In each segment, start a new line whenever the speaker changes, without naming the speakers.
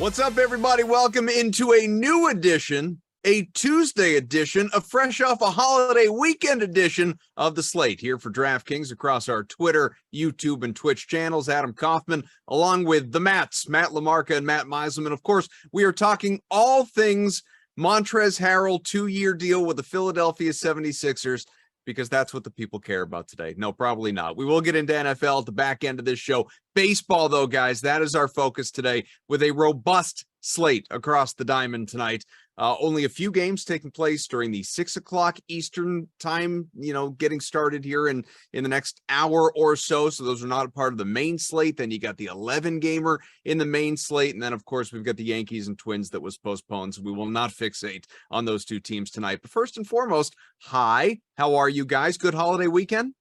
What's up, everybody? Welcome into a new edition, a Tuesday edition, a fresh off a holiday weekend edition of the Slate here for DraftKings across our Twitter, YouTube, and Twitch channels. Adam Kaufman, along with the Matts, Matt LaMarca and Matt Meiselman. Of course, we are talking all things Montrezl Harrell, 2-year deal with the Philadelphia 76ers, because that's what the people care about today. No, probably not. We will get into NFL at the back end of this show. Baseball, though, guys, that is our focus today with a robust slate across the diamond tonight. Only a few games taking place during the 6 o'clock Eastern time, getting started here in the next hour or so. So those are not a part of the main slate. Then you got the 11 gamer in the main slate. And then, of course, we've got the Yankees and Twins that was postponed. So we will not fixate on those two teams tonight. But first and foremost, hi, how are you guys? Good holiday weekend?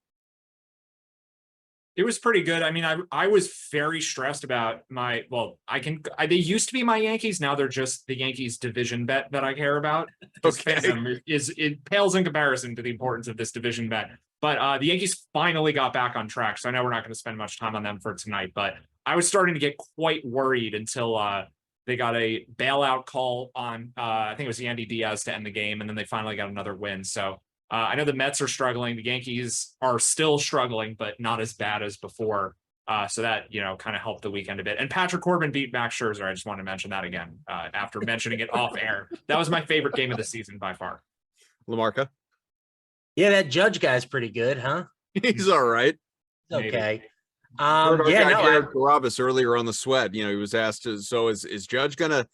It was pretty good. I mean, I was very stressed about they used to be my Yankees. Now they're just the Yankees division bet that I care about.
Okay.
It pales in comparison to the importance of this division bet. But the Yankees finally got back on track. So I know we're not going to spend much time on them for tonight, but I was starting to get quite worried until they got a bailout call on, I think it was Yandy Diaz to end the game. And then they finally got another win. So I know the Mets are struggling. The Yankees are still struggling, but not as bad as before. So that, kind of helped the weekend a bit. And Patrick Corbin beat Max Scherzer. I just want to mention that again after mentioning it off air. That was my favorite game of the season by far.
LaMarca?
Yeah, that Judge guy's pretty good, huh?
He's all right.
Okay.
Garrett Carabas earlier on the Sweat, he was asked, so is Judge gonna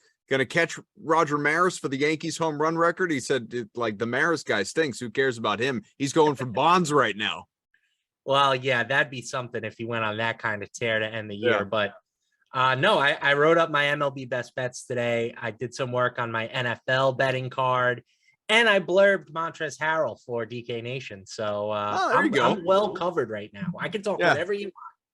catch Roger Maris for the Yankees home run record? He said, the Maris guy stinks. Who cares about him? He's going for Bonds right now.
Well, yeah, that'd be something if he went on that kind of tear to end the year. Yeah. But no, I wrote up my MLB best bets today. I did some work on my NFL betting card, and I blurbed Montrezl Harrell for DK Nation. So I'm well covered right now. I can talk whatever you want.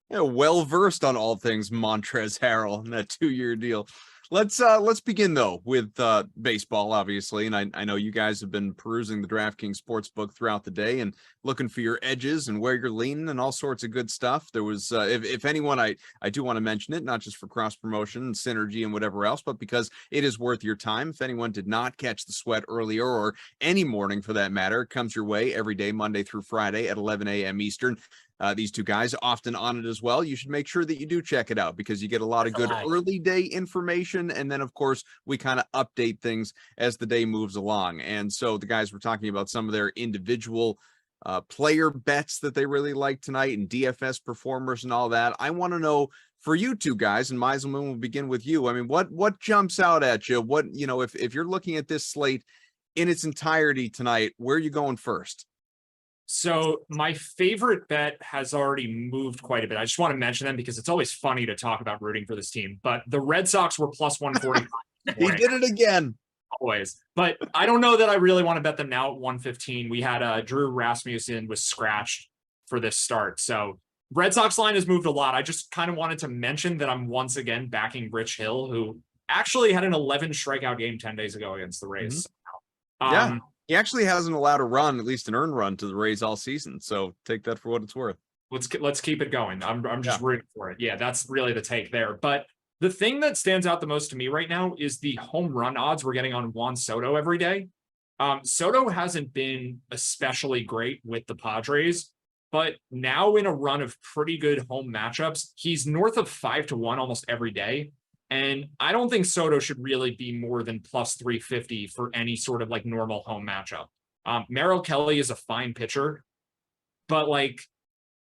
Yeah, well versed on all things Montrezl Harrell and that 2-year deal. Let's begin though with baseball, obviously, and I know you guys have been perusing the DraftKings Sportsbook throughout the day and looking for your edges and where you're leaning and all sorts of good stuff. There was, if anyone, I do want to mention it, not just for cross promotion and synergy and whatever else, but because it is worth your time. If anyone did not catch the Sweat earlier or any morning for that matter, it comes your way every day, Monday through Friday at 11 a.m. Eastern. These two guys often on it as well. You should make sure that you do check it out because you get a lot of good early day information. And then, of course, we kind of update things as the day moves along. And so the guys were talking about some of their individual player bets that they really like tonight and DFS performers and all that. I want to know for you two guys, and Meiselman, will begin with you. I mean, what jumps out at you? What, if you're looking at this slate in its entirety tonight, where are you going first?
So my favorite bet has already moved quite a bit. I just want to mention them because it's always funny to talk about rooting for this team. But the Red Sox were plus 145.
He did it again.
Always. But I don't know that I really want to bet them now at 115. We had Drew Rasmussen was scratched for this start. So Red Sox line has moved a lot. I just kind of wanted to mention that I'm once again backing Rich Hill, who actually had an 11 strikeout game 10 days ago against the Rays.
Mm-hmm. He actually hasn't allowed a run, at least an earned run, to the Rays all season. So take that for what it's worth.
Let's keep it going. I'm just rooting for it. Yeah, that's really the take there. But the thing that stands out the most to me right now is the home run odds we're getting on Juan Soto every day. Soto hasn't been especially great with the Padres, but now in a run of pretty good home matchups, he's north of 5-1 almost every day. And I don't think Soto should really be more than plus 350 for any sort of normal home matchup. Merrill Kelly is a fine pitcher, but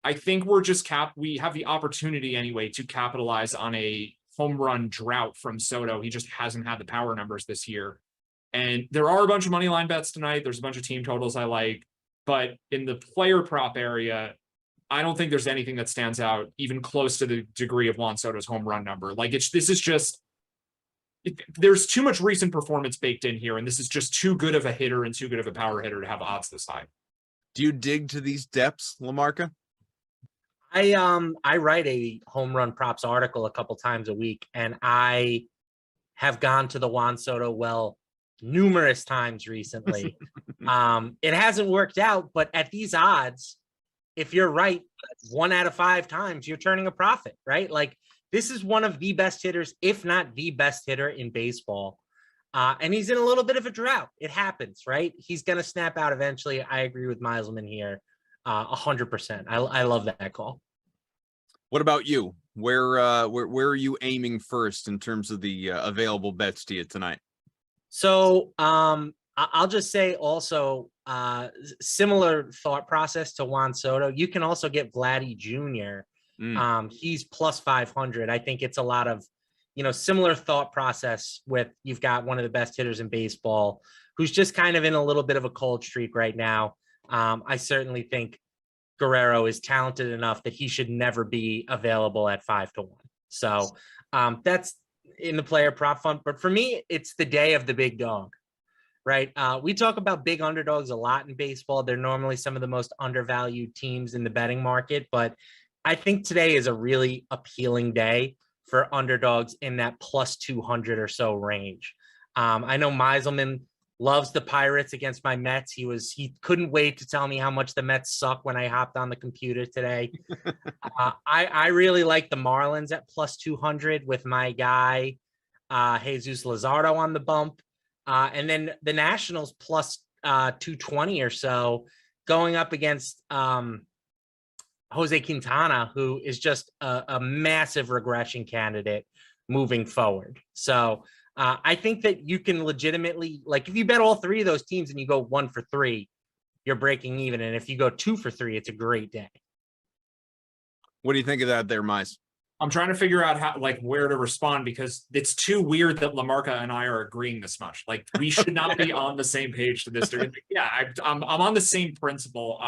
I think we have the opportunity anyway to capitalize on a home run drought from Soto. He just hasn't had the power numbers this year. And there are a bunch of money line bets tonight. There's a bunch of team totals I like, but in the player prop area, I don't think there's anything that stands out even close to the degree of Juan Soto's home run number. There's too much recent performance baked in here, and this is just too good of a hitter and too good of a power hitter to have odds this high.
Do you dig to these depths, LaMarca?
I write a home run props article a couple times a week, and I have gone to the Juan Soto well numerous times recently. It hasn't worked out, but at these odds, if you're right 1 out of 5 times, you're turning a profit, right? this is one of the best hitters, if not the best hitter in baseball. And he's in a little bit of a drought. It happens, right? He's going to snap out eventually. I agree with Meiselman here. 100%. I love that call.
What about you? Where are you aiming first in terms of the available bets to you tonight?
So I'll just say also similar thought process to Juan Soto. You can also get Vladdy Jr. He's plus 500. I think it's a lot of, similar thought process with you've got one of the best hitters in baseball who's just kind of in a little bit of a cold streak right now. I certainly think Guerrero is talented enough that he should never be available at 5-1. So that's in the player prop fund. But for me, it's the day of the big dog, right? We talk about big underdogs a lot in baseball. They're normally some of the most undervalued teams in the betting market. But I think today is a really appealing day for underdogs in that plus 200 or so range. I know Meiselman loves the Pirates against my Mets. He couldn't wait to tell me how much the Mets suck when I hopped on the computer today. I really like the Marlins at plus 200 with my guy, Jesus Luzardo on the bump. And then the Nationals plus 220 or so going up against Jose Quintana, who is just a massive regression candidate moving forward. So I think that you can legitimately, like, if you bet all three of those teams and you go 1 for 3, you're breaking even. And if you go 2 for 3, it's a great day.
What do you think of that there, Mize?
I'm trying to figure out how, where to respond, because it's too weird that LaMarca and I are agreeing this much. Like, we should not be on the same page to this. Yeah, I'm on the same principle.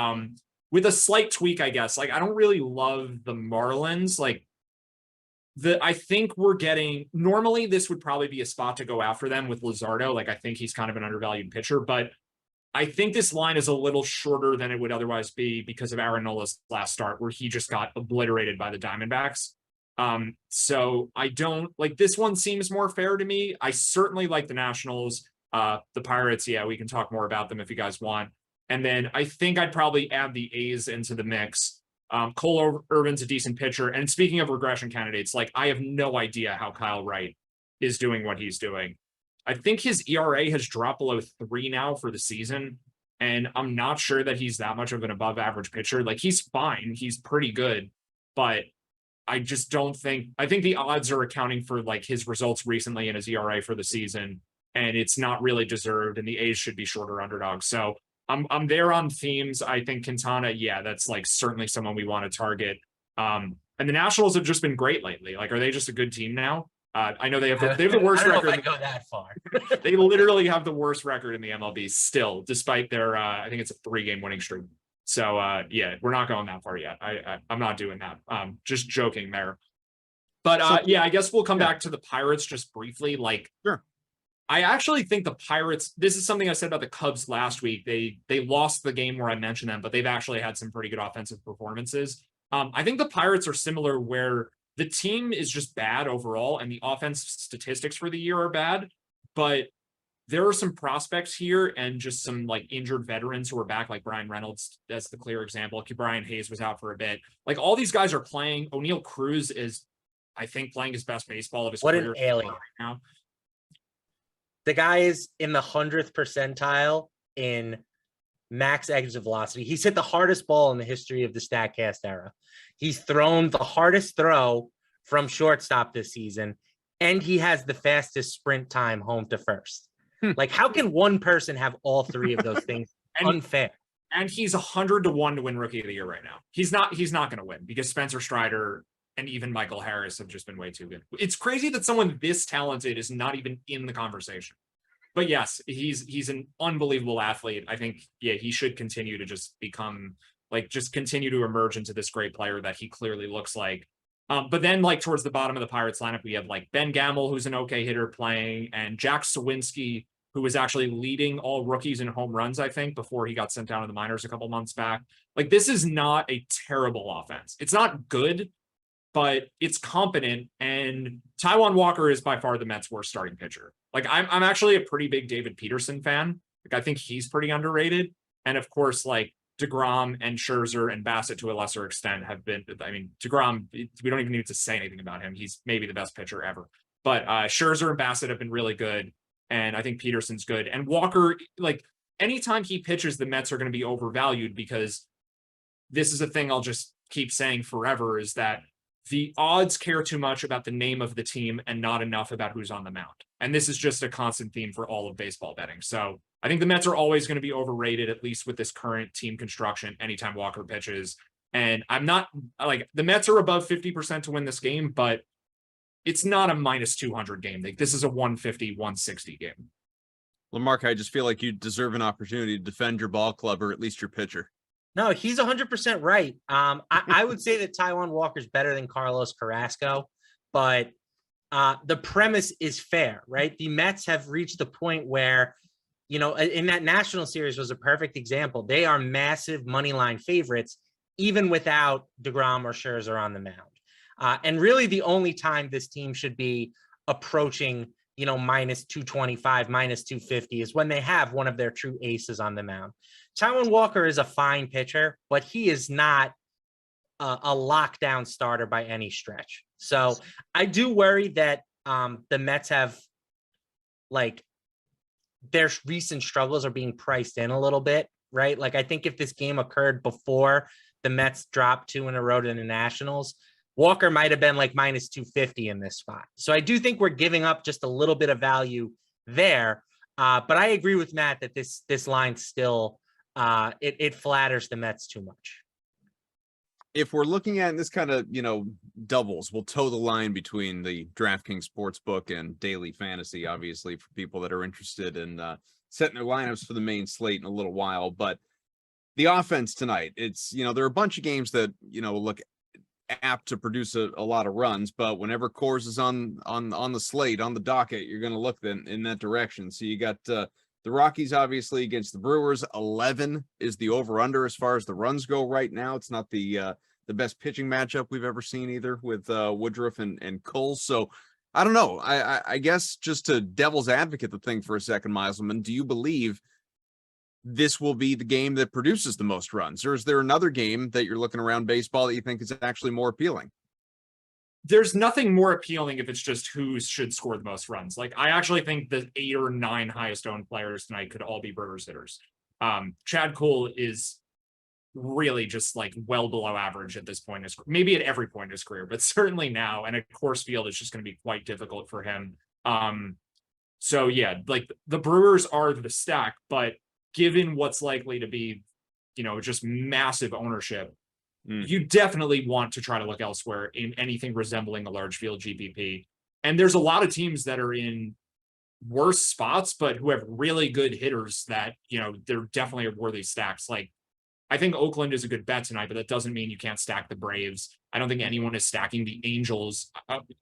With a slight tweak, I guess. I don't really love the Marlins. I think we're getting, normally this would probably be a spot to go after them with Luzardo. I think he's kind of an undervalued pitcher, but I think this line is a little shorter than it would otherwise be because of Aaron Nola's last start, where he just got obliterated by the Diamondbacks. So I don't this one seems more fair to me. I certainly like the Nationals, the Pirates. Yeah, we can talk more about them if you guys want. And then I think I'd probably add the A's into the mix. Cole Irvin's a decent pitcher. And speaking of regression candidates, I have no idea how Kyle Wright is doing what he's doing. I think his ERA has dropped below 3 now for the season. And I'm not sure that he's that much of an above average pitcher. He's fine. He's pretty good. But I just don't think, I think the odds are accounting for his results recently in his ERA for the season. And it's not really deserved. And the A's should be shorter underdogs. So I'm there on themes. I think Quintana, yeah, that's certainly someone we want to target. And the Nationals have just been great lately. Are they just a good team now? I know they have the worst record.
I go that far.
They literally have the worst record in the MLB still, despite their I think it's a 3-game winning streak. So yeah, we're not going that far yet. I'm not doing that. Just joking there. But yeah, I guess we'll come back to the Pirates just briefly.
Sure.
I actually think the Pirates, this is something I said about the Cubs last week. They lost the game where I mentioned them, but they've actually had some pretty good offensive performances. I think the Pirates are similar, where the team is just bad overall and the offense statistics for the year are bad, but there are some prospects here and just some injured veterans who are back, like Brian Reynolds. That's the clear example. Brian Hayes was out for a bit. All these guys are playing. O'Neal Cruz is, I think, playing his best baseball of his career.
What an alien
right now.
The guy is in the 100th percentile in max exit velocity. He's hit the hardest ball in the history of the StatCast era. He's thrown the hardest throw from shortstop this season, and he has the fastest sprint time home to first. How can one person have all three of those things? Unfair.
And he's 100-1 to win Rookie of the Year right now. He's not going to win because Spencer Strider and even Michael Harris have just been way too good. It's crazy that someone this talented is not even in the conversation. But yes, he's an unbelievable athlete. I think, yeah, he should continue to just become just continue to emerge into this great player that he clearly looks like. But then towards the bottom of the Pirates lineup, we have Ben Gamble, who's an okay hitter playing, and Jack Sawinski, who was actually leading all rookies in home runs, I think, before he got sent down to the minors a couple months back. This is not a terrible offense. It's not good, but it's competent. And Taijuan Walker is by far the Mets' worst starting pitcher. I'm actually a pretty big David Peterson fan. I think he's pretty underrated. And of course, DeGrom and Scherzer and Bassett to a lesser extent have been, I mean, DeGrom, we don't even need to say anything about him. He's maybe the best pitcher ever. But Scherzer and Bassett have been really good. And I think Peterson's good. And Walker, like, anytime he pitches, the Mets are going to be overvalued, because this is a thing I'll just keep saying forever, is that the odds care too much about the name of the team and not enough about who's on the mound. And this is just a constant theme for all of baseball betting. So I think the Mets are always going to be overrated, at least with this current team construction, anytime Walker pitches. And I'm not like, the Mets are above 50% to win this game, but it's not a minus 200 game. Like, this is a 150, 160 game.
Well, Mark, I just feel like you deserve an opportunity to defend your ball club, or at least your pitcher.
No, he's 100% right. I would say that Taijuan Walker's better than Carlos Carrasco, but the premise is fair, right? The Mets have reached the point where, you know, in that National Series was a perfect example. They are massive money line favorites, even without DeGrom or Scherzer on the mound. And really the only time this team should be approaching, you know, minus 225, minus 250 is when they have one of their true aces on the mound. Taijuan Walker is a fine pitcher, but he is not a lockdown starter by any stretch. So I do worry that the Mets have, like, their recent struggles are being priced in a little bit, right? Like, I think if this game occurred before the Mets dropped 2 in a row to the Nationals, Walker might have been like minus 250 in this spot. So I do think we're giving up just a little bit of value there. But I agree with Matt that this line still, it flatters the Mets too much.
If we're looking at this kind of, you know, doubles, we'll toe the line between the DraftKings Sportsbook and daily fantasy, obviously, for people that are interested in setting their lineups for the main slate in a little while. But the offense tonight, it's, you know, there are a bunch of games that, you know, look apt to produce a lot of runs, but whenever Coors is on the slate, on the docket, you're going to look in that direction. So you got the Rockies, obviously, against the Brewers. 11 is the over-under as far as the runs go right now. It's not the best pitching matchup we've ever seen either, with Woodruff and Cole. So I don't know. I guess, just to devil's advocate the thing for a second, Meiselman, do you believe this will be the game that produces the most runs, or is there another game that you're looking around baseball that you think is actually more appealing?
There's nothing more appealing if it's just who should score the most runs. Like, I actually think the 8 or 9 highest owned players tonight could all be Brewers hitters. Chad Cole is really just like well below average at this point in his career, maybe at every point in his career, but certainly now. And at Coors Field, it's just going to be quite difficult for him. So yeah, like, the Brewers are the stack, but given what's likely to be, you know, just massive ownership, you definitely want to try to look elsewhere in anything resembling a large field GPP. And there's a lot of teams that are in worse spots, but who have really good hitters that, you know, they're definitely worthy stacks. Like, I think Oakland is a good bet tonight, but that doesn't mean you can't stack the Braves. I don't think anyone is stacking the Angels.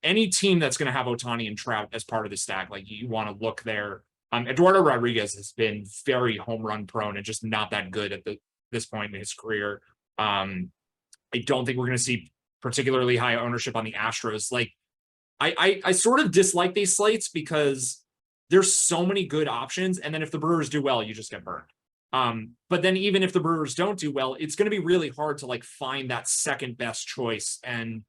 Any team that's going to have Ohtani and Trout as part of the stack, like, you want to look there. Eduardo Rodriguez has been very home run prone and just not that good at this point in his career. I don't think we're going to see particularly high ownership on the Astros. Like, I sort of dislike these slates because there's so many good options. And then if the Brewers do well, you just get burned. But then even if the Brewers don't do well, it's going to be really hard to, like, find that second best choice. And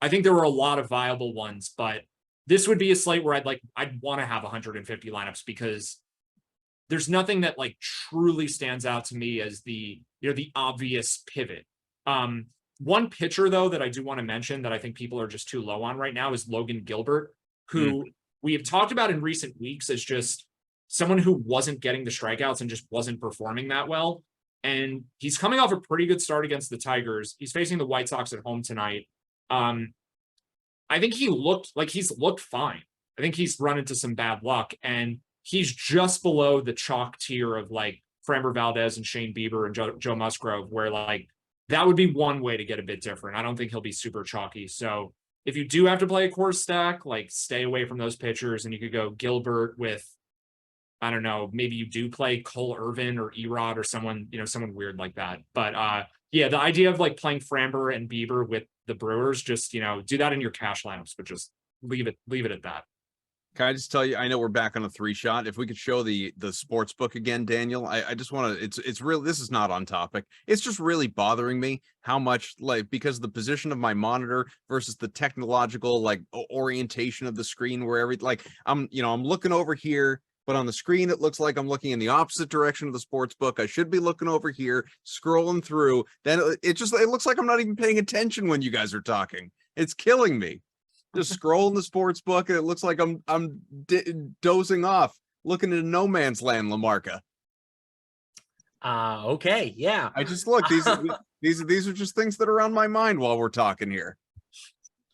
I think there were a lot of viable ones, but this would be a slate where I'd want to have 150 lineups, because there's nothing that, like, truly stands out to me as the, you know, the obvious pivot. One pitcher, though, that I do want to mention that I think people are just too low on right now is Logan Gilbert, who we have talked about in recent weeks as just someone who wasn't getting the strikeouts and just wasn't performing that well. And he's coming off a pretty good start against the Tigers. He's facing the White Sox at home tonight. I think he's looked fine. I think he's run into some bad luck, and he's just below the chalk tier of, like, Framber Valdez and Shane Bieber and Joe Musgrove, where, like, that would be one way to get a bit different. I don't think he'll be super chalky. So if you do have to play a core stack, like, stay away from those pitchers, and you could go Gilbert with, I don't know, maybe you do play Cole Irvin or Erod or someone weird like that. But yeah, the idea of, like, playing Framber and Bieber with the Brewers, just, you know, do that in your cash lineups, but just leave it at that.
Can I just tell you, I know we're back on a 3-shot. If we could show the sports book again, Daniel, I just want to, it's real. This is not on topic. It's just really bothering me how much, like, because of the position of my monitor versus the technological, like, orientation of the screen, where like I'm looking over here, but on the screen, it looks like I'm looking in the opposite direction of the sports book. I should be looking over here, scrolling through. Then it looks like I'm not even paying attention when you guys are talking. It's killing me. Just scrolling the sports book, and it looks like I'm dozing off, looking into no man's land, Lamarca.
Okay, yeah.
I just look, these are just things that are on my mind while we're talking here.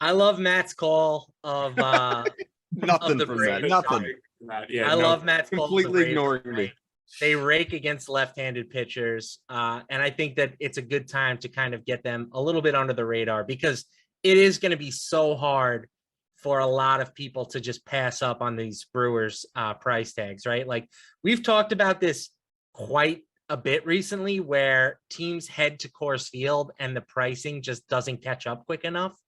I love Matt's call of
nothing
of
from that. Nothing.
I love Matt's call.
Completely ignoring me.
They rake against left-handed pitchers, and I think that it's a good time to kind of get them a little bit under the radar, because it is going to be so hard for a lot of people to just pass up on these Brewers price tags, right? Like, we've talked about this quite a bit recently, where teams head to Coors Field and the pricing just doesn't catch up quick enough.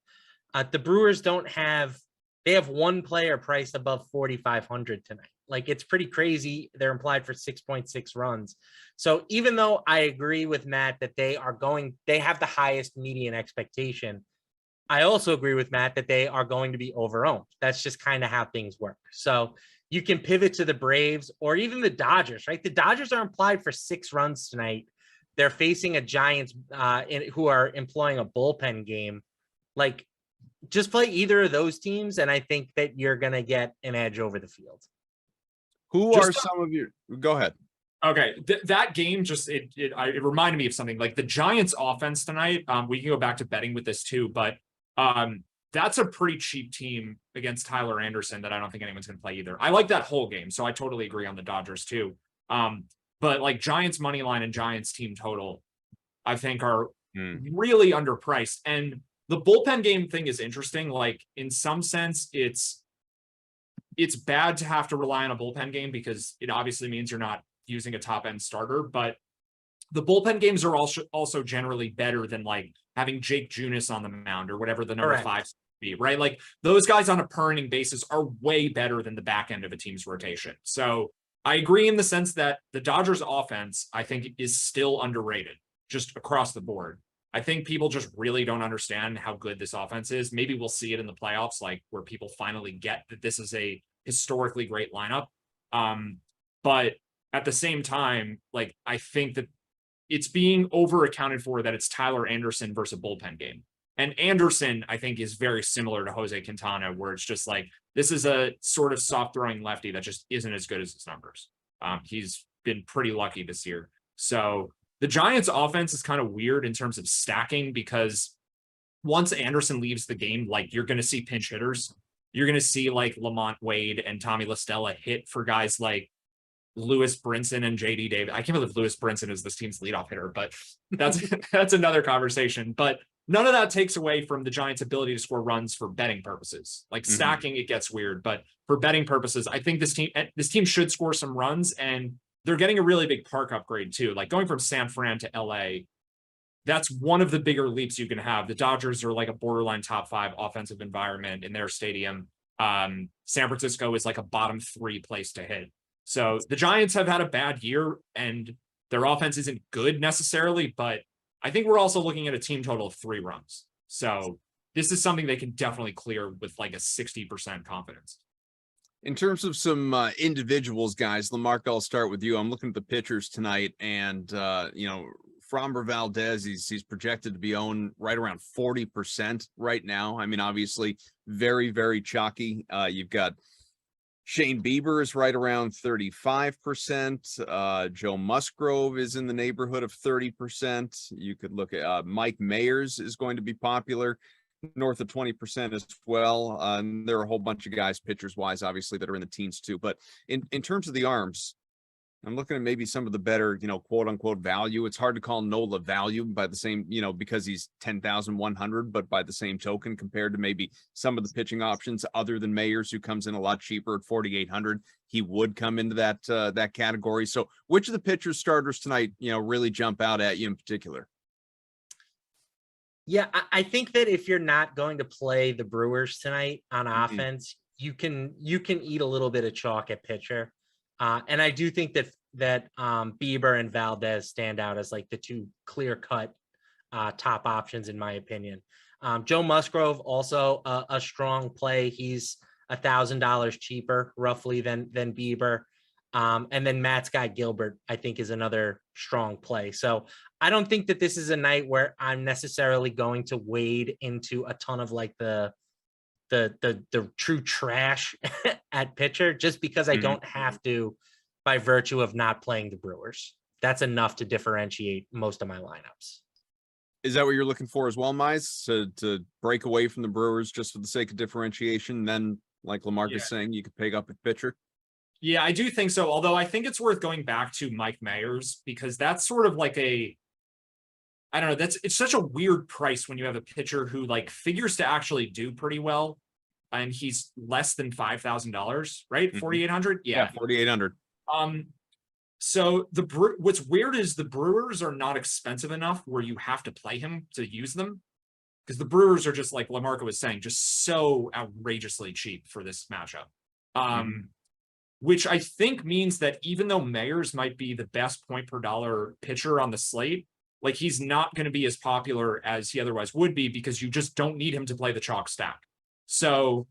The Brewers they have one player priced above 4,500 tonight. Like, it's pretty crazy. They're implied for 6.6 runs. So even though I agree with Matt that they have the highest median expectation, I also agree with Matt that they are going to be overowned. That's just kind of how things work. So you can pivot to the Braves or even the Dodgers, right? The Dodgers are implied for 6 runs tonight. They're facing a Giants who are employing a bullpen game. Like, just play either of those teams, and I think that you're going to get an edge over the field.
Who are some of your? Go ahead.
Okay, that game just it reminded me of something. Like the Giants' offense tonight. We can go back to betting with this too, but that's a pretty cheap team against Tyler Anderson that I don't think anyone's going to play either. I like that whole game, so I totally agree on the Dodgers too. But like Giants money line and Giants team total, I think are really underpriced. And the bullpen game thing is interesting. Like, in some sense, it's bad to have to rely on a bullpen game because it obviously means you're not using a top end starter, but the bullpen games are also generally better than like having Jake Junis on the mound or whatever the number 5 be, right? Like, those guys on a per inning basis are way better than the back end of a team's rotation. So I agree in the sense that the Dodgers offense, I think, is still underrated just across the board. I think people just really don't understand how good this offense is. Maybe we'll see it in the playoffs, like where people finally get that this is a historically great lineup. But at the same time, like, I think that it's being over accounted for that it's Tyler Anderson versus a bullpen game. And Anderson, I think, is very similar to Jose Quintana, where it's just like, this is a sort of soft throwing lefty that just isn't as good as his numbers. He's been pretty lucky this year. So the Giants offense is kind of weird in terms of stacking, because once Anderson leaves the game, like, you're going to see pinch hitters. You're going to see like Lamont Wade and Tommy La Stella hit for guys like Lewis Brinson and JD Davis. I can't believe Lewis Brinson is this team's leadoff hitter, but that's another conversation. But none of that takes away from the Giants' ability to score runs for betting purposes. Like stacking, it gets weird, but for betting purposes, I think this team should score some runs, and they're getting a really big park upgrade too. Like, going from San Fran to LA, that's one of the bigger leaps you can have. The Dodgers are like a borderline top 5 offensive environment in their stadium. San Francisco is like a bottom 3 place to hit. So the Giants have had a bad year and their offense isn't good necessarily, but I think we're also looking at a team total of 3 runs. So this is something they can definitely clear with like a 60% confidence.
In terms of some individuals, guys, Lamarca, I'll start with you. I'm looking at the pitchers tonight, and Framber Valdez, he's projected to be owned right around 40% right now. I mean, obviously, very, very chalky. You've got Shane Bieber is right around 35%. Joe Musgrove is in the neighborhood of 30%. You could look at Mike Mayers is going to be popular, north of 20% as well. And there are a whole bunch of guys, pitchers wise, obviously, that are in the teens too. But in terms of the arms, I'm looking at maybe some of the better, quote unquote value. It's hard to call Nola value by the same, because he's 10,100, but by the same token, compared to maybe some of the pitching options other than Mayers, who comes in a lot cheaper at 4,800, he would come into that category. So which of the pitchers starters tonight, really jump out at you in particular?
Yeah, I think that if you're not going to play the Brewers tonight on offense, you can eat a little bit of chalk at pitcher. And I do think that Bieber and Valdez stand out as like the two clear-cut top options, in my opinion. Joe Musgrove, also a strong play. He's $1,000 cheaper roughly than Bieber. And then Matt's guy Gilbert, I think, is another strong play. So I don't think that this is a night where I'm necessarily going to wade into a ton of like the true trash at pitcher, just because I don't have to, by virtue of not playing the Brewers. That's enough to differentiate most of my lineups.
Is that what you're looking for as well, Mize? To break away from the Brewers just for the sake of differentiation? Then, like Lamarck is saying, you could pick up a pitcher.
Yeah, I do think so. Although I think it's worth going back to Mike Mayers, because that's sort of like I don't know, it's such a weird price when you have a pitcher who like figures to actually do pretty well, and he's less than $5,000, right? 4,800. Yeah,
4,800.
So what's weird is the Brewers are not expensive enough where you have to play him to use them, because the Brewers are just, like Lamarca was saying, just so outrageously cheap for this matchup. Which I think means that even though Mayers might be the best point per dollar pitcher on the slate, like he's not going to be as popular as he otherwise would be, because you just don't need him to play the chalk stack. So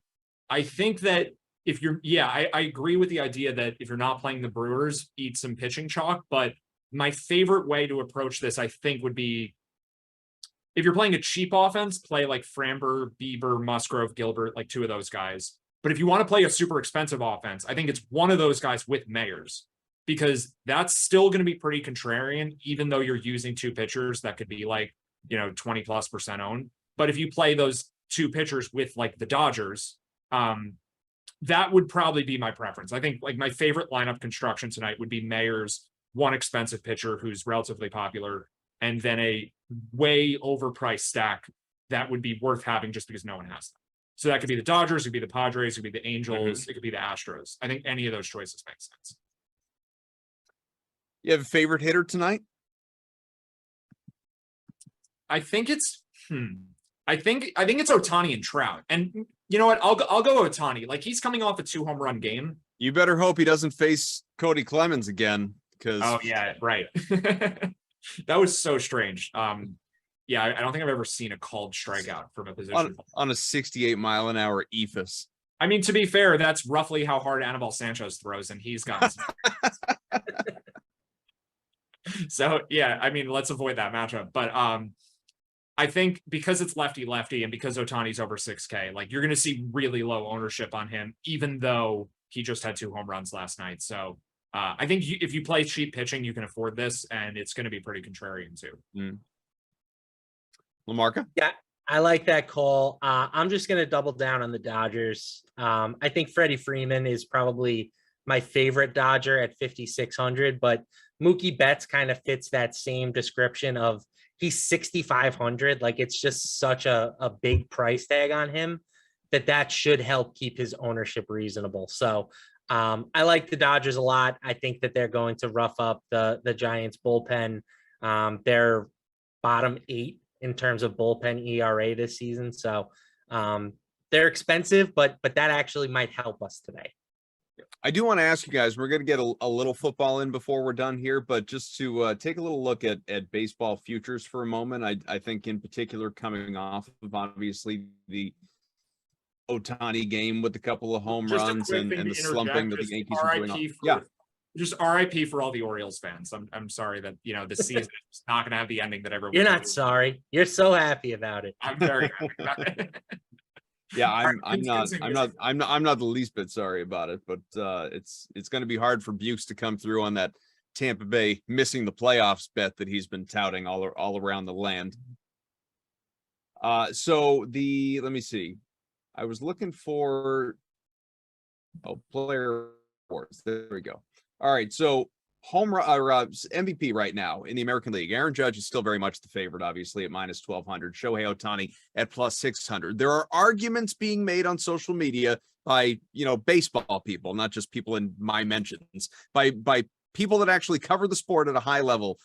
I think that if you're, I agree with the idea that if you're not playing the Brewers, eat some pitching chalk. But my favorite way to approach this, I think, would be if you're playing a cheap offense, play like Framber, Bieber, Musgrove, Gilbert, like two of those guys. But if you want to play a super expensive offense, I think it's one of those guys with Mayers, because that's still going to be pretty contrarian, even though you're using two pitchers that could be like, 20+% owned. But if you play those two pitchers with like the Dodgers, that would probably be my preference. I think like my favorite lineup construction tonight would be Mayers, one expensive pitcher who's relatively popular, and then a way overpriced stack that would be worth having just because no one has them. So that could be the Dodgers, it could be the Padres, it could be the Angels, it could be the Astros. I think any of those choices make sense.
You have a favorite hitter tonight?
I think it's I think it's Ohtani and Trout. And you know what? I'll go Ohtani. Like, he's coming off a 2-home run game.
You better hope he doesn't face Cody Clemens again, because
right. That was so strange. I don't think I've ever seen a called strikeout from a position
on a 68-mile-an-hour eephus.
I mean, to be fair, that's roughly how hard Anibal Sanchez throws, and he's gotten so I mean, let's avoid that matchup. But I think because it's lefty and because Ohtani's over 6K, like you're going to see really low ownership on him, even though he just had 2 home runs last night. So I think if you play cheap pitching, you can afford this, and it's going to be pretty contrarian too.
Lamarca?
Yeah, I like that call. I'm just going to double down on the Dodgers. I think Freddie Freeman is probably my favorite Dodger at 5,600, but Mookie Betts kind of fits that same description of he's 6,500. Like, it's just such a big price tag on him that should help keep his ownership reasonable. So I like the Dodgers a lot. I think that they're going to rough up the Giants bullpen. They're bottom 8 in terms of bullpen ERA this season. So they're expensive, but that actually might help us today.
I do want to ask you guys, we're going to get a little football in before we're done here, but just to take a little look at baseball futures for a moment. I think in particular, coming off of obviously the Ohtani game with a couple of home runs and the slumping that the Yankees are doing.
Just RIP for all the Orioles fans. I'm sorry that the season is not going to have the ending that everyone.
You're not sorry. You're so happy about it.
I'm very happy about it.
Yeah, I'm not the least bit sorry about it, but it's going to be hard for Bukes to come through on that Tampa Bay missing the playoffs bet that he's been touting all around the land. Let me see. I was looking for player awards. There we go. All right, so MVP right now in the American League. Aaron Judge is still very much the favorite, obviously, at minus 1,200. Shohei Ohtani at plus 600. There are arguments being made on social media by, baseball people, not just people in my mentions, by people that actually cover the sport at a high level,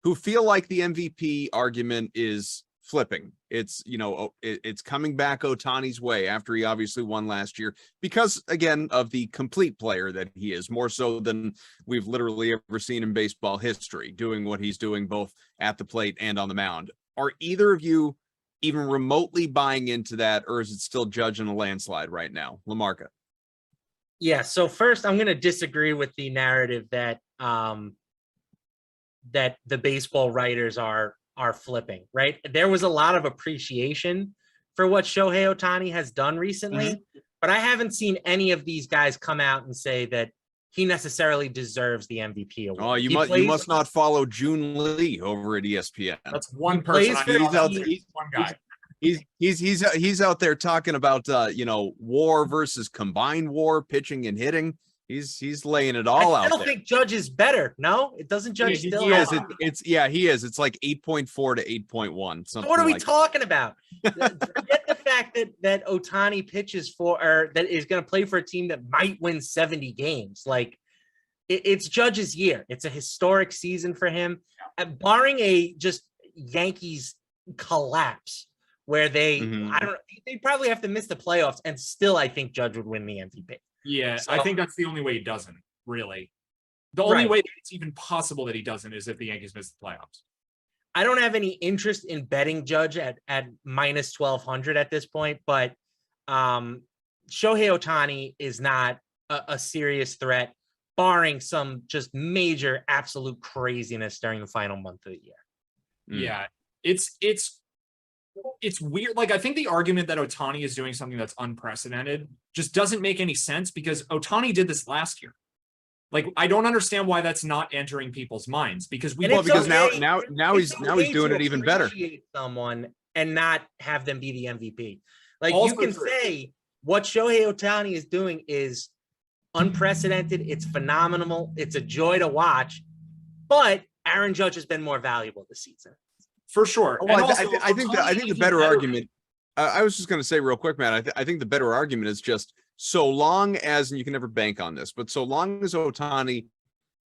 who feel like the MVP argument is flipping. It's, it's coming back Ohtani's way after he obviously won last year because, again, of the complete player that he is, more so than we've literally ever seen in baseball history, doing what he's doing both at the plate and on the mound. Are either of you even remotely buying into that, or is it still Judge in a landslide right now? LaMarca.
Yeah, so first I'm going to disagree with the narrative that that the baseball writers are flipping, right? There was a lot of appreciation for what Shohei Ohtani has done recently, but I haven't seen any of these guys come out and say that he necessarily deserves the MVP award.
Oh, you must not follow June Lee over at ESPN.
That's one person.
He's out there talking about WAR versus combined WAR, pitching and hitting. He's laying it all out.
I don't think Judge is better. No, it doesn't. Judge still.
He is. He is. It's like 8.4 to 8.1.
So what are we talking about? Forget the fact that Ohtani pitches for, or that is going to play for a team that might win 70 games. Like it's Judge's year. It's a historic season for him, barring a just Yankees collapse where they they probably have to miss the playoffs, and still I think Judge would win the MVP.
Yeah, so, I think that's the only way he doesn't, really. The only way that it's even possible that he doesn't is if the Yankees miss the playoffs.
I don't have any interest in betting Judge at minus 1,200 at this point, but Shohei Ohtani is not a serious threat, barring some just major absolute craziness during the final month of the year.
Yeah, it's weird. Like, I think the argument that Ohtani is doing something that's unprecedented just doesn't make any sense, because Ohtani did this last year. Like, I don't understand why that's not entering people's minds, because
now he's doing it even better.
Someone and not have them be the MVP. Like, also, you can say what Shohei Ohtani is doing is unprecedented. It's phenomenal. It's a joy to watch. But Aaron Judge has been more valuable this season.
For sure.
Well, I think the better argument, I was just going to say real quick, man, I think the better argument is just so long as, and you can never bank on this, but so long as Ohtani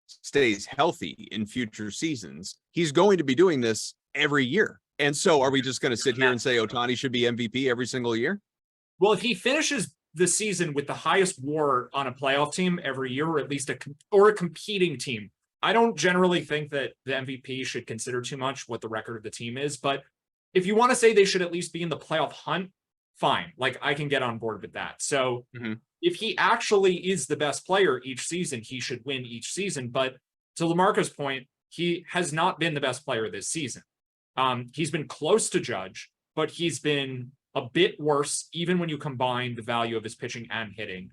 stays healthy in future seasons, he's going to be doing this every year. And so are we just going to sit here and say Ohtani should be MVP every single year?
Well, if he finishes the season with the highest WAR on a playoff team every year, or at least a competing team, I don't generally think that the MVP should consider too much what the record of the team is, but if you want to say they should at least be in the playoff hunt, fine. Like, I can get on board with that. So if he actually is the best player each season, he should win each season. But to LaMarca's point, he has not been the best player this season. He's been close to Judge, but he's been a bit worse, even when you combine the value of his pitching and hitting.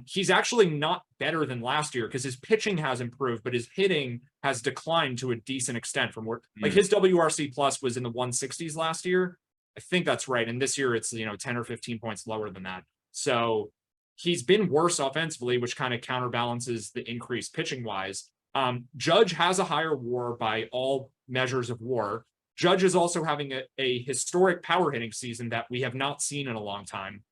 He's actually not better than last year, because his pitching has improved, but his hitting has declined to a decent extent from where, like, his WRC plus was in the 160s last year. I think that's right. And this year it's, 10 or 15 points lower than that. So he's been worse offensively, which kind of counterbalances the increase pitching wise. Judge has a higher WAR by all measures of WAR. Judge is also having a historic power hitting season that we have not seen in a long time.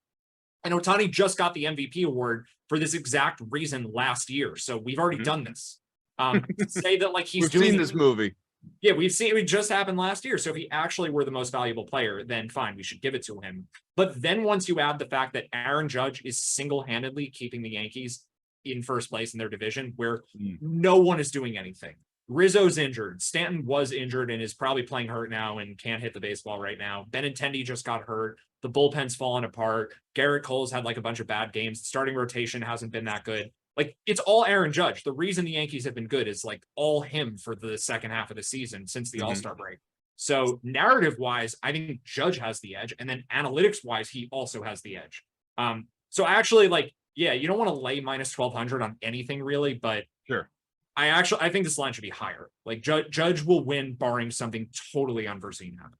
And Ohtani just got the MVP award for this exact reason last year. So we've already done this. To say that, like,
we've seen this movie.
Yeah, we've seen it just happened last year. So if he actually were the most valuable player, then fine, we should give it to him. But then once you add the fact that Aaron Judge is single-handedly keeping the Yankees in first place in their division, where no one is doing anything. Rizzo's injured. Stanton was injured and is probably playing hurt now and can't hit the baseball right now. Benintendi just got hurt. The bullpen's fallen apart. Garrett Cole's had like a bunch of bad games. The starting rotation hasn't been that good. Like, it's all Aaron Judge. The reason the Yankees have been good is like all him for the second half of the season since the All-Star break. So narrative wise, I think Judge has the edge. And then analytics wise, he also has the edge. So actually, like, yeah, you don't want to lay minus 1,200 on anything really, but
sure.
I think this line should be higher. Like, Judge will win barring something totally unforeseen happen.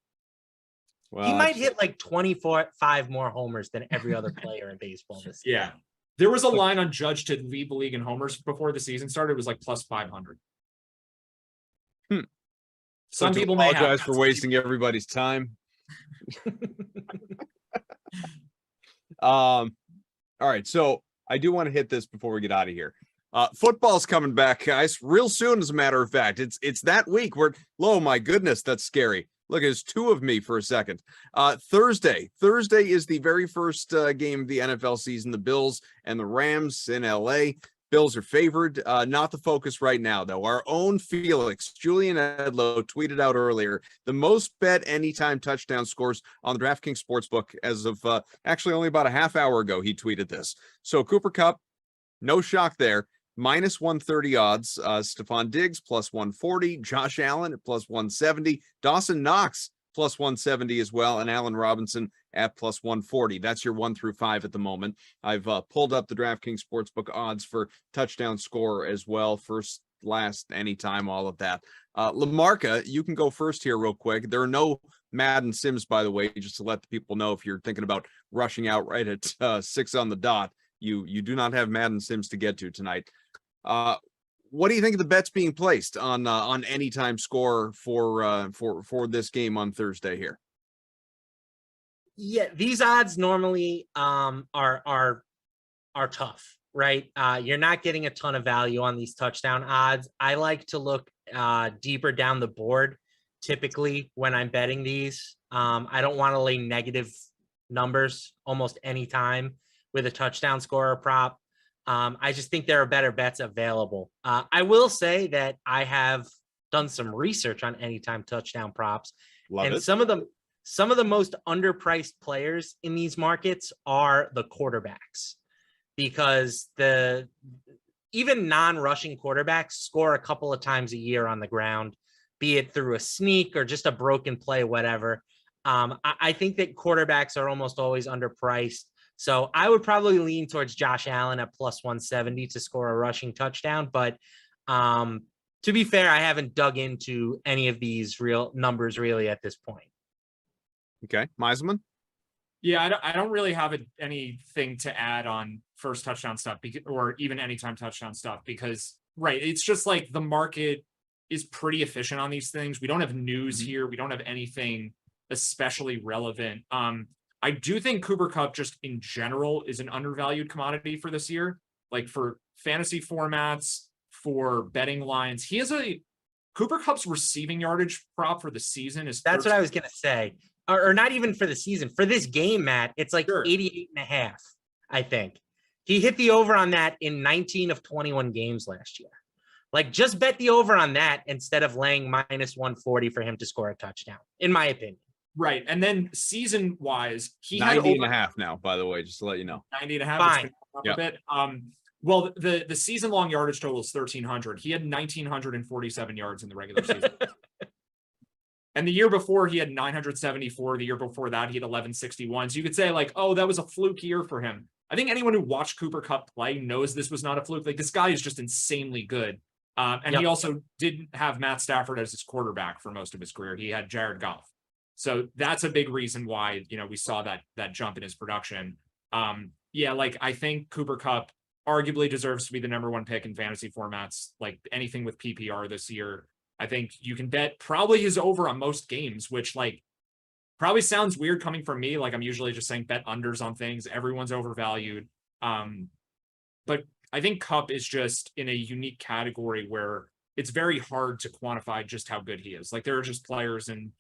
Well, he might hit like 5 more homers than every other player in baseball this year.
Yeah. There was a line on Judge to lead the league in homers before the season started. It was like plus 500. Some people may
apologize for wasting everybody's time. All right. So I do want to hit this before we get out of here. Football's coming back, guys, real soon. As a matter of fact, it's that week where, oh my goodness, that's scary. Look, it's two of me for a second. Thursday is the very first game of the NFL season. The Bills and the Rams in LA. Bills are favored. Not the focus right now, though. Our own Felix, Julian Edlow, tweeted out earlier the most bet anytime touchdown scores on the DraftKings Sportsbook as of actually only about a half hour ago. He tweeted this. So Cooper Kupp, no shock there. Minus 130 odds. Stephon Diggs plus 140. Josh Allen at plus 170. Dawson Knox plus 170 as well, and Allen Robinson at plus 140. That's your 1 through 5 at the moment. I've pulled up the DraftKings Sportsbook odds for touchdown score as well, first, last, anytime, all of that. Lamarca, you can go first here real quick. There are no Madden Sims, by the way, just to let the people know if you're thinking about rushing out right at 6 on the dot. You do not have Madden Sims to get to tonight. What do you think of the bets being placed on anytime score for this game on Thursday here?
Yeah, these odds normally are tough, right? You're not getting a ton of value on these touchdown odds. I like to look deeper down the board typically when I'm betting these. I don't want to lay negative numbers almost any time with a touchdown scorer prop. I just think there are better bets available. I will say that I have done some research on anytime touchdown props.
Love
and
it.
Some of the most underpriced players in these markets are the quarterbacks, because even non-rushing quarterbacks score a couple of times a year on the ground, be it through a sneak or just a broken play, whatever. I think that quarterbacks are almost always underpriced. So I would probably lean towards Josh Allen at plus 170 to score a rushing touchdown. But to be fair, I haven't dug into any of these real numbers really at this point.
Okay, Meisman?
Yeah, I don't really have anything to add on first touchdown stuff or even anytime touchdown stuff because, right, it's just like the market is pretty efficient on these things. We don't have news here. We don't have anything especially relevant. I do think Cooper Kupp just in general is an undervalued commodity for this year, like for fantasy formats, for betting lines. Cooper Kupp's receiving yardage prop for the season is
that's what I was going to say. Or not even for the season. For this game, Matt, it's like 88.5, I think. He hit the over on that in 19 of 21 games last year. Like, just bet the over on that instead of laying minus 140 for him to score a touchdown, in my opinion.
Right. And then season-wise, he
90
had
and a half now, by the way, just to let you know.
90 and a half.
Fine.
A bit. Well, the season-long yardage total is 1,300. He had 1,947 yards in the regular season. And the year before, he had 974. The year before that, he had 1,161. So you could say, like, oh, that was a fluke year for him. I think anyone who watched Cooper Kupp play knows this was not a fluke. Like, this guy is just insanely good. He also didn't have Matt Stafford as his quarterback for most of his career. He had Jared Goff. So that's a big reason why, we saw that jump in his production. I think Cooper Kupp arguably deserves to be the number one pick in fantasy formats, like anything with PPR this year. I think you can bet probably his over on most games, which probably sounds weird coming from me. Like, I'm usually just saying bet unders on things. Everyone's overvalued. But I think Kupp is just in a unique category where it's very hard to quantify just how good he is. Like, there are just players in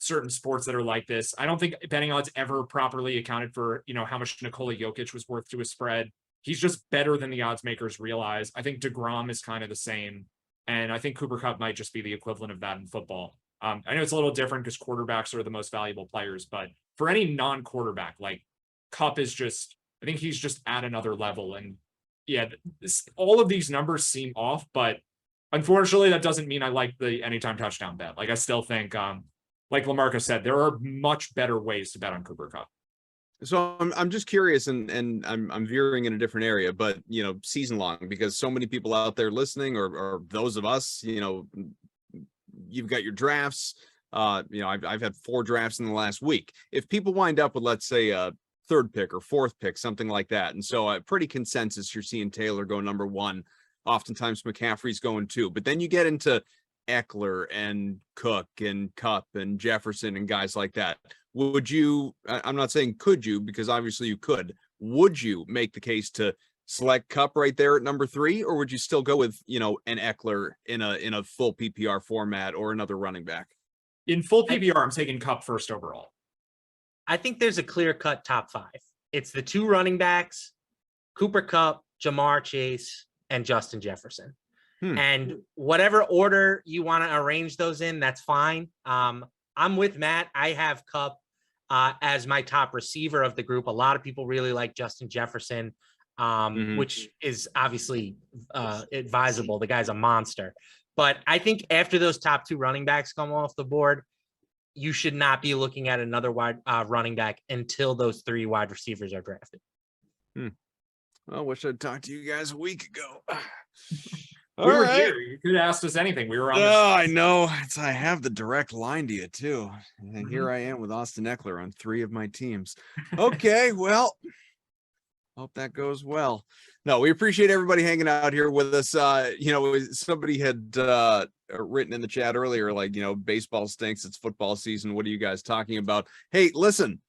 certain sports that are like this. I don't think betting odds ever properly accounted for, how much Nikola Jokic was worth to a spread. He's just better than the odds makers realize. I think DeGrom is kind of the same. And I think Cooper Kupp might just be the equivalent of that in football. I know it's a little different because quarterbacks are the most valuable players, but for any non-quarterback, like Kupp is just, I think he's just at another level. And yeah, all of these numbers seem off, but unfortunately that doesn't mean I like the anytime touchdown bet. Like, I still think, like Lamarca said, there are much better ways to bet on Cooper Kupp.
So I'm just curious, and I'm veering in a different area, but season long, because so many people out there listening, or those of us, you've got your drafts. I've had 4 drafts in the last week. If people wind up with, let's say, a third pick or fourth pick, something like that, and so pretty consensus, you're seeing Taylor go number 1. Oftentimes McCaffrey's going 2, but then you get into Eckler and Cook and Kupp and Jefferson and guys like that. Would you, I'm not saying could you, because obviously you could, would you make the case to select Kupp right there at number 3, or would you still go with, an Eckler in a full PPR format or another running back?
In full PPR, I'm taking Kupp first overall.
I think there's a clear-cut top 5. It's the 2 running backs, Cooper Kupp, Jamar Chase, and Justin Jefferson. And whatever order you want to arrange those in, that's fine. I'm with Matt. I have Kupp as my top receiver of the group. A lot of people really like Justin Jefferson, which is obviously advisable. The guy's a monster. But I think after those top 2 running backs come off the board, you should not be looking at another wide running back until those 3 wide receivers are drafted.
Well, wish I'd talked to you guys a week ago.
We were here. You could have asked us anything. We were on.
I know. I have the direct line to you too. And here I am with Austin Eckler on 3 of my teams. Okay, well, hope that goes well. No, we appreciate everybody hanging out here with us. Somebody had written in the chat earlier, like, baseball stinks. It's football season. What are you guys talking about? Hey, listen,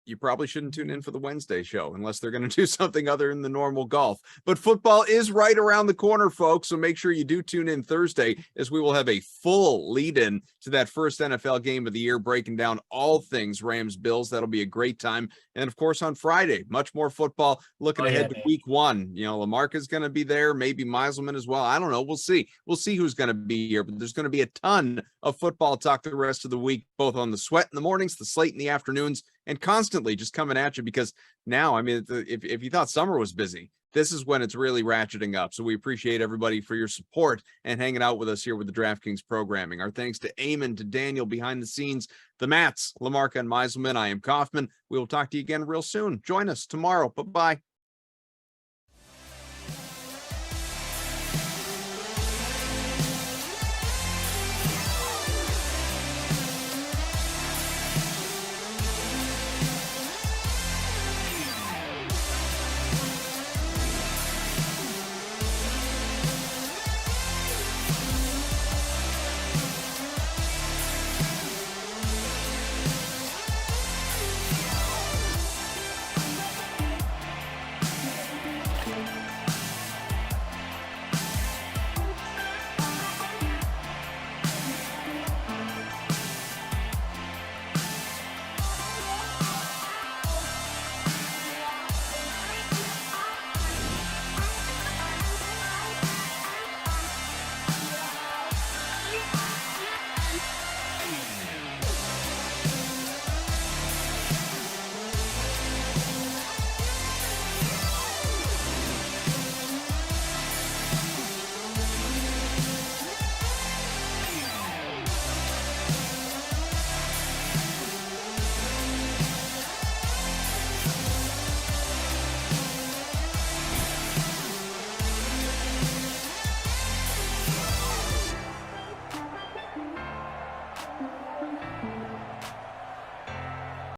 you probably shouldn't tune in for the Wednesday show unless they're going to do something other than the normal golf. But football is right around the corner, folks. So make sure you do tune in Thursday, as we will have a full lead-in to that first NFL game of the year, breaking down all things Rams-Bills. That'll be a great time. And, of course, on Friday, much more football, looking ahead to week 1. Lamarcus going to be there, maybe Meiselman as well. I don't know. We'll see. We'll see who's going to be here. But there's going to be a ton of football talk the rest of the week, both on the Sweat in the mornings, the Slate in the afternoons, and constantly just coming at you, because now, if you thought summer was busy, this is when it's really ratcheting up. So we appreciate everybody for your support and hanging out with us here with the DraftKings programming. Our thanks to Eamon, to Daniel behind the scenes, the Matts, Lamarca, and Meiselman. I am Kaufman. We will talk to you again real soon. Join us tomorrow. Bye-bye.